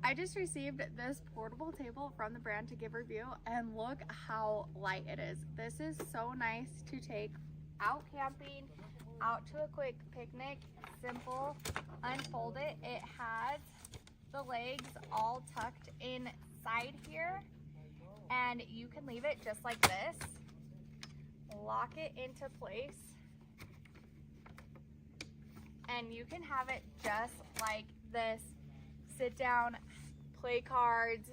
I just received this portable table from the brand to give review, and look how light it is. This is so nice to take out camping, out to a quick picnic. Simple, unfold it. It has the legs all tucked inside here, and you can leave it just like this. Lock it into place, and you can have it just like this. Sit down, play cards,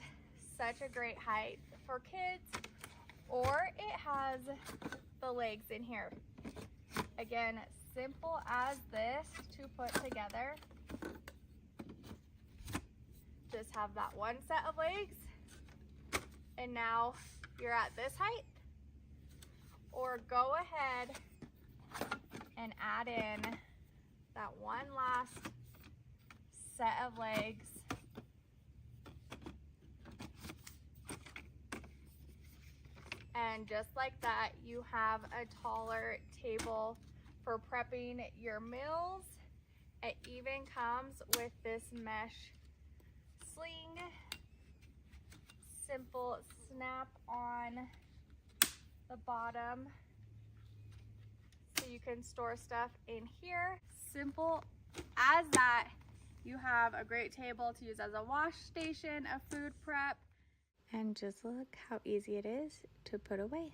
such a great height for kids. Or it has the legs in here. Again, simple as this to put together. Just have that one set of legs, and now you're at this height. Or go ahead and add in that one last set of legs. And just like that, you have a taller table for prepping your meals. It even comes with this mesh sling. Simple snap on the bottom, so you can store stuff in here. Simple as that. You have a great table to use as a wash station, a food prep, and just look how easy it is to put away.